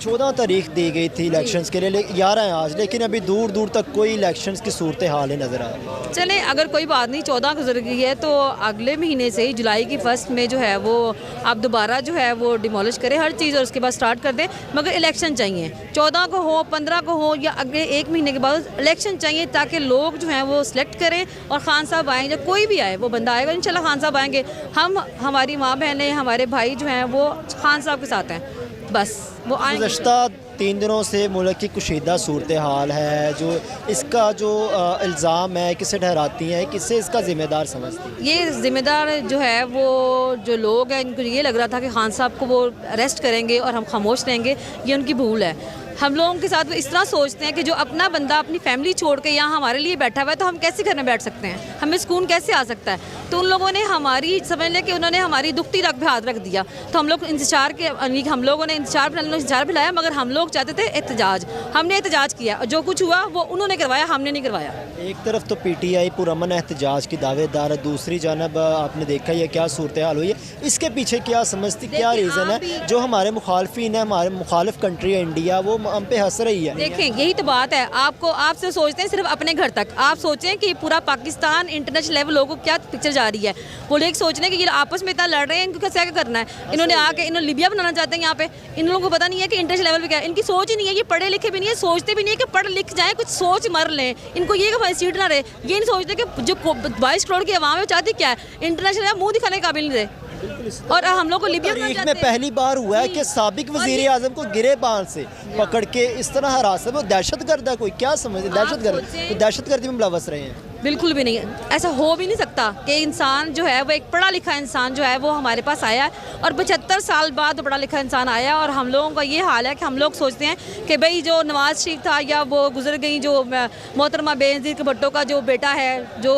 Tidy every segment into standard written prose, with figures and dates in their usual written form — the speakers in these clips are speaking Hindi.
14 तारीख दी गई थी इलेक्शंस के लिए, 11 है आज, लेकिन अभी दूर दूर तक कोई इलेक्शंस की सूरत हाल नज़र आ रही है। चले अगर कोई बात नहीं, 14 गुजर गई है तो अगले महीने से ही जुलाई की फर्स्ट में जो है वो आप दोबारा जो है वो डिमोलिश करें हर चीज़ और उसके बाद स्टार्ट कर दें, मगर इलेक्शन चाहिए। 14 को हो, 15 को हो, या अगले एक महीने के बाद इलेक्शन चाहिए ताकि लोग जो हैं वो सिलेक्ट करें और खान साहब आएँ। जब कोई भी आए वो बंदा आएगा, इंशाल्लाह खान साहब आएंगे। हमारी माँ बहनें, हमारे भाई जो हैं वो खान साहब के साथ हैं, बस वो आएंगे। गुज़श्ता 3 दिनों से मुल्क की कुशीदा सूरत हाल है, जो इसका जो इल्ज़ाम है किसे ठहराती हैं, किसे इसका ज़िम्मेदार समझती हैं? ये ज़िम्मेदार जो है वो जो लोग हैं, इनको ये लग रहा था कि खान साहब को वो अरेस्ट करेंगे और हम खामोश रहेंगे, ये उनकी भूल है। हम लोगों के साथ वो इस तरह सोचते हैं कि जो अपना बंदा अपनी फैमिली छोड़ के यहाँ हमारे लिए बैठा हुआ है तो हम कैसे घर में बैठ सकते हैं, हमें सुकून कैसे आ सकता है। तो उन लोगों ने हमारी समझ लें कि उन्होंने हमारी दुखती रग पे हाथ रख दिया। तो हम लोग इंतजार के हम लोगों ने इंतजार पिलाया, मगर हम लोग चाहते थे एहतजाज, हमने एहतजाज किया और जो कुछ हुआ वो उन्होंने करवाया, हमने नहीं करवाया। एक तरफ तो PTI पुरअमन एहतजाज की दावेदार है, दूसरी जानब आपने देखा ये क्या सूरत हाल हुई है, इसके पीछे क्या समझती, क्या रीज़न है जो हमारे मुखालफिन है, हमारे मुखालिफ कंट्री है इंडिया, वो हम पे हंस रही है? देखें यही तो बात है, आपसे सोचते हैं सिर्फ अपने घर तक, आप सोचें कि पूरा पाकिस्तान इंटरनेशनल लेवल लोगों को क्या पिक्चर जा रही है। वो लोग सोच रहे हैं कि ये आपस में इतना लड़ रहे हैं, इनको क्या करना है। इन्होंने आके इन्होंने लीबिया बनाना चाहते हैं यहाँ पे, इन लोगों को पता नहीं है कि इंटरनेशनल लेवल पे क्या है। इनकी सोच ही नहीं है, ये पढ़े लिखे भी नहीं है, सोचते भी नहीं है कि पढ़ लिख जाए, कुछ सोच मर लें। इनको ये कि सीट ना रहे, ये नहीं सोचते कि जो 22 करोड़ की आवाम है चाहती क्या है, इंटरनेशनल मुँह दिखाने के काबिल नहीं रहे। और हम लोग को लीबिया में पहली बार हुआ है कि साबिक वज़ीर आज़म को गिरेबान से पकड़ के इस तरह हरासत, वो दहशतगर्द है, कोई क्या समझे दहशतगर्दी में मुलव्वस रहे हैं? बिल्कुल भी नहीं, ऐसा हो भी नहीं सकता कि इंसान जो है वो एक पढ़ा लिखा इंसान जो है वो हमारे पास आया है और 75 साल बाद पढ़ा लिखा इंसान आया। और हम लोगों का ये हाल है कि हम लोग सोचते हैं कि भाई जो नवाज शरीफ था या वो गुजर गई जो मोहतरमा बेनज़ीर भुट्टो का जो बेटा है, जो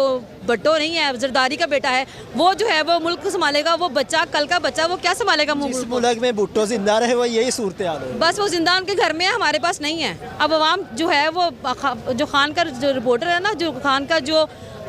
भुट्टो नहीं है जरदारी का बेटा है, वो जो है वो मुल्क को संभालेगा। वो बच्चा, कल का बच्चा, वो क्या संभालेगा मुल्क में? भुट्टो जिंदा रहे, वो यही सूरत हाल है। बस वो जिंदा उनके घर में है, हमारे पास नहीं है। अब अवाम जो है वो जो खान का जो रिपोर्टर है ना, जो खान का जो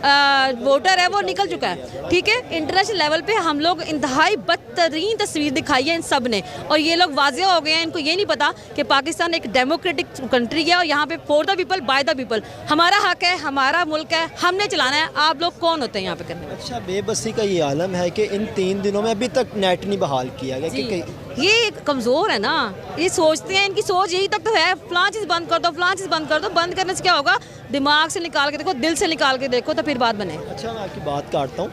वोटर है वो निकल चुका है, ठीक है। इंटरनेशनल लेवल पे हम लोग इंतहाई बदतरीन तस्वीर दिखाई है इन सब ने, और ये लोग वाज़ेह हो गए हैं। इनको ये नहीं पता कि पाकिस्तान एक डेमोक्रेटिक कंट्री है और यहाँ पे for the people by the people, हमारा हक है, हमारा मुल्क है, हमने चलाना है। आप लोग कौन होते हैं यहाँ पे करने? अच्छा, बेबसी का ये आलम है कि इन 3 दिनों में अभी तक नेट नहीं बहाल किया गया। ये कमज़ोर है ना, ये सोचते हैं, इनकी सोच यही तक तो है, फलां चीज़ बंद कर दो, फलां चीज़ बंद कर दो। बंद करने से क्या होगा? दिमाग से निकाल के देखो, दिल से निकाल के देखो, तो फिर बात बने। अच्छा, मैं आपकी बात काटता हूँ।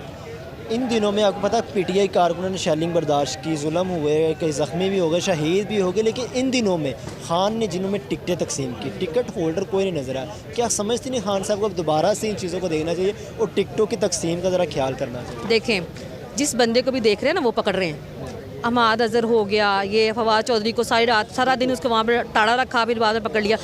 इन दिनों में आपको पता है PTI कारकुनों ने शेलिंग बर्दाश्त की, जुल्म हुए, कई ज़ख्मी भी हो गए, शहीद भी हो गए, लेकिन इन दिनों में खान ने जिन्होंने टिकटें तकसीम की, टिकट होल्डर कोई नहीं नज़र आया। क्या समझती नहीं खान साहब को अब दोबारा से इन चीज़ों को देखना चाहिए और टिकटों की तकसीम का ज़रा ख्याल करना चाहिए? देखें, जिस बंदे को भी देख रहे हैं ना वो पकड़ रहे हैं। अहमद अजहर हो गया, ये फवाद चौधरी को सारा दिन उसको वहाँ पर टाड़ा रखा, फिर बाद में पकड़ लिया।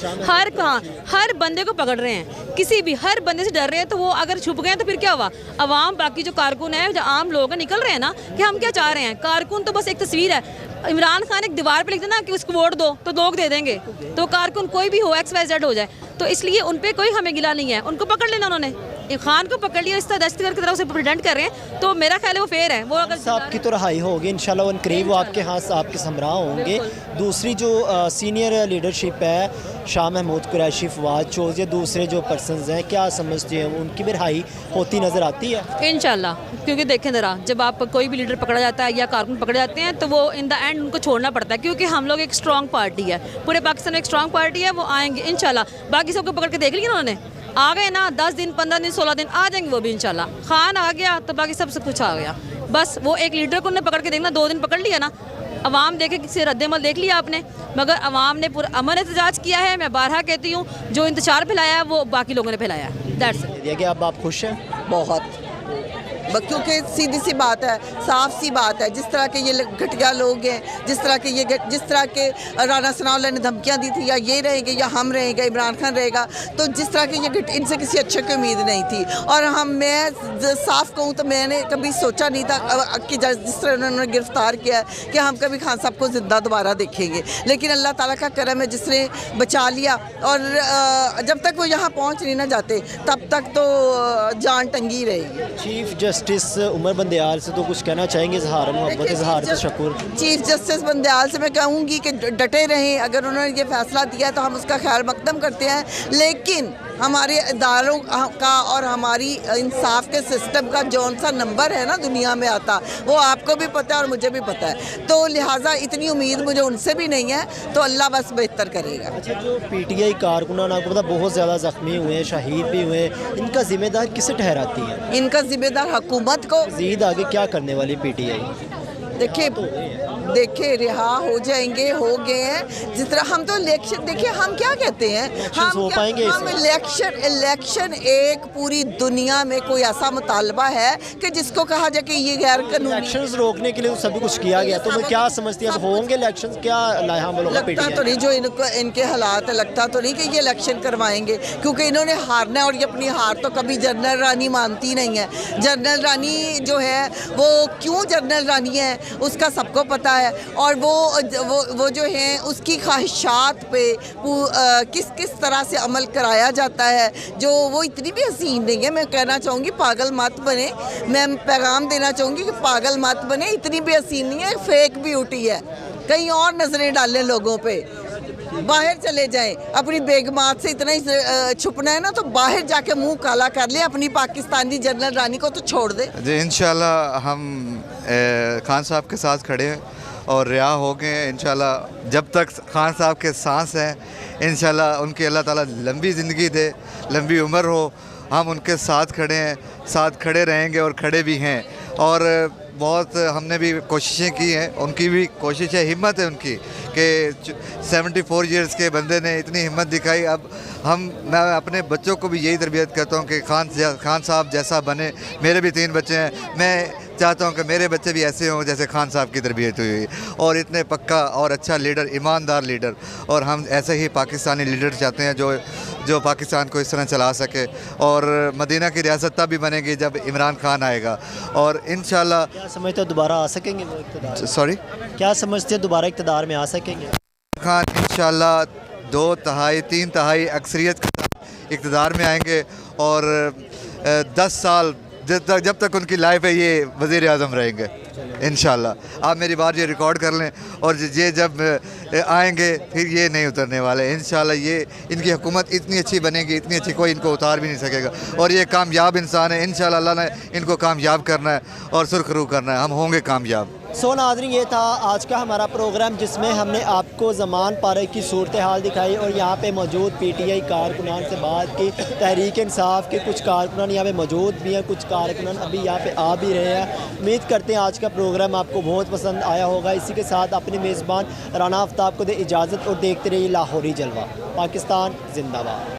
हर बंदे को पकड़ रहे हैं, किसी भी हर बंदे से डर रहे हैं। तो वो अगर छुप गए तो फिर क्या हुआ? अवाम, बाकी जो कारकुन है, जो आम लोग हैं, निकल रहे हैं ना कि हम क्या चाह रहे हैं। कारकुन तो बस एक तस्वीर है। इमरान खान एक दीवार पे लिख देना कि उसको वोट दो तो लोग दे देंगे, तो कारकुन कोई भी हो, XYZ हो जाए, तो इसलिए उन पर कोई हमें गिला नहीं है। उनको पकड़ लेना, उन्होंने खान को पकड़ लिया, इस तरह दहशतगर्द की तरह उसे प्रेजेंट कर रहे हैं, तो मेरा ख्याल है वो फेयर है। वो अगर साहब की तो रहाई होगी इंशाल्लाह, उन करीब वो आपके हाथ आपके समरा होंगे। दूसरी जो सीनियर लीडरशिप है, शाह महमूद कुरैशी, फवाद चौधरी, दूसरे जो पर्सनस हैं, क्या समझते हैं उनकी भी रहाई होती नज़र आती है? इंशाल्लाह, क्योंकि देखें ज़रा, जब आप कोई भी लीडर पकड़ा जाता है या कारकुन पकड़े जाते हैं तो वो इन द एंड उनको छोड़ना पड़ता है, क्योंकि हम लोग एक स्ट्रॉन्ग पार्टी है, पूरे पाकिस्तान में एक स्ट्रॉन्ग पार्टी है। वो आएंगे इंशाल्लाह। बाकी सबको पकड़ के देख लिया उन्होंने, आ गए ना, 10 दिन, 15 दिन, 16 दिन आ जाएंगे वो भी इंशाल्लाह। खान आ गया तो बाकी सब कुछ आ गया। बस वो एक लीडर को उन्होंने पकड़ के देखना, 2 दिन पकड़ लिया ना, अवाम देखे किसी रद्दमल देख लिया आपने, मगर अवाम ने पूरा अमन एहतजाज किया है। मैं बारहा कहती हूँ, जो इंतजार फैलाया वो बाकी लोगों ने फैलाया। That's it. अब आप खुश हैं? बहुत, क्योंकि सीधी सी बात है, साफ सी बात है, जिस तरह के ये घटिया लोग हैं, जिस तरह के राना सनाउल्लाह ने धमकियां दी थी, या ये रहेंगे या हम रहेंगे, इमरान खान रहेगा, तो जिस तरह के ये इनसे किसी अच्छे की उम्मीद नहीं थी। और मैं साफ कहूँ तो मैंने कभी सोचा नहीं था कि जिस तरह उन्होंने गिरफ्तार किया है कि हम कभी खान साहब को ज़िंदा दोबारा देखेंगे, लेकिन अल्लाह ताला का करम है जिसने बचा लिया। और जब तक वो यहाँ पहुँच नहीं ना जाते तब तक तो जान टंगी रहेगी। चीफ जस्टिस उमर बंदयाल से तो कुछ कहना चाहेंगे? इजहार मोहब्बत, इजहार तशक्कुर। चीफ जस्टिस बंदयाल से मैं कहूँगी कि डटे रहें। अगर उन्होंने ये फैसला दिया तो हम उसका खैर मकदम करते हैं, लेकिन हमारे इदारों का और हमारी इंसाफ के सिस्टम का जौन सा नंबर है ना दुनिया में आता, वो आपको भी पता है और मुझे भी पता है। तो लिहाजा इतनी उम्मीद मुझे उनसे भी नहीं है, तो अल्लाह बस बेहतर करेगा। अच्छा, जो पीटीआई कारकुनान आपको पता बहुत ज़्यादा ज़ख्मी हुए हैं, शहीद भी हुए हैं, इनका जिम्मेदार किसे ठहराती है? इनका जिम्मेदार हुकूमत को। मज़ीद आगे क्या करने वाली पीटीआई? देखिए रिहा हो जाएंगे, हो गए हैं। जिस तरह हम तो इलेक्शन, देखिए हम क्या कहते हैं, हम इलेक्शन एक पूरी दुनिया में कोई ऐसा मुतालबा है कि जिसको कहा जाए कि ये गैर कानूनी। इलेक्शंस रोकने के लिए तो सभी कुछ किया गया, तो मैं क्या समझती है होंगे इलेक्शंस? क्या लगता तो नहीं, जो इनके हालात है, लगता तो नहीं कि ये इलेक्शन करवाएंगे, क्योंकि इन्होंने हारना है और ये अपनी हार तो कभी जनरल रानी मानती नहीं है। जनरल रानी जो है वो क्यों जनरल रानी है उसका सबको पता है, और वो जो है उसकी ख्वाहिशात पे किस किस तरह से अमल कराया जाता है, जो वो इतनी भी हसीन नहीं है। मैं कहना चाहूँगी पागल मत बने, मैं पैगाम देना चाहूँगी कि पागल मत बने, इतनी भी हसीन नहीं है, फेक ब्यूटी है। कहीं और नज़रें डालें लोगों पे, बाहर चले जाएं। अपनी बेगमात से इतना ही छुपना है ना, तो बाहर जाके मुंह काला कर ले, अपनी पाकिस्तानी जनरल रानी को तो छोड़ दे। जी इंशाल्लाह हम खान साहब के साथ खड़े हैं और रिहा हो गए हैं इंशाल्लाह। जब तक खान साहब के सांस हैं इंशाल्लाह उनकी अल्लाह ताला लंबी ज़िंदगी दे, लंबी उम्र हो। हम उनके साथ खड़े हैं, साथ खड़े रहेंगे और खड़े भी हैं। और बहुत हमने भी कोशिशें की हैं, उनकी भी कोशिश है, हिम्मत है उनकी कि 74 ईयर्स के बंदे ने इतनी हिम्मत दिखाई। अब मैं अपने बच्चों को भी यही तरबियत करता हूँ कि खान साहब जैसा बने। मेरे भी 3 बच्चे हैं, मैं चाहता हूँ कि मेरे बच्चे भी ऐसे हों जैसे खान साहब की तरबियत हुई, और इतने पक्का और अच्छा लीडर, ईमानदार लीडर। और हम ऐसे ही पाकिस्तानी लीडर चाहते हैं जो पाकिस्तान को इस तरह चला सके। और मदीना की रियासत तब भी बनेगी जब इमरान खान आएगा, और इंशाल्लाह। क्या समझते हो दोबारा आ सकेंगे वो इक़्तिदार? सॉरी, क्या समझते हैं दोबारा इक़्तिदार में आ सकेंगे खान? इंशाल्लाह 2 तिहाई 3 तिहाई अक्सरियत के साथ इक़्तिदार में आएंगे, और 10 साल जब तक उनकी लाइफ है ये वज़ीर आज़म रहेंगे इंशाल्लाह। आप मेरी बात ये रिकॉर्ड कर लें, और ये जब आएंगे फिर ये नहीं उतरने वाले इंशाल्लाह। ये इनकी हुकूमत इतनी अच्छी बनेगी, इतनी अच्छी, कोई इनको उतार भी नहीं सकेगा। और ये कामयाब इंसान है इंशाल्लाह। अल्लाह ने इनको कामयाब करना है और सुरखरू करना है, हम होंगे कामयाब। सो नाज़रीन, ये था आज का हमारा प्रोग्राम जिसमें हमने आपको ज़मान पारे की सूरत हाल दिखाई और यहाँ पे मौजूद पीटीआई कारकुनान से बात की। तहरीक इंसाफ के कुछ कारकुनान यहाँ पे मौजूद भी हैं, कुछ कारकुनान अभी यहाँ पे आ भी रहे हैं। उम्मीद करते हैं आज का प्रोग्राम आपको बहुत पसंद आया होगा। इसी के साथ अपने मेज़बान राना आफ्ताब को दे इजाज़त और देखते रहिए लाहौरी जलवा। पाकिस्तान जिंदाबाद।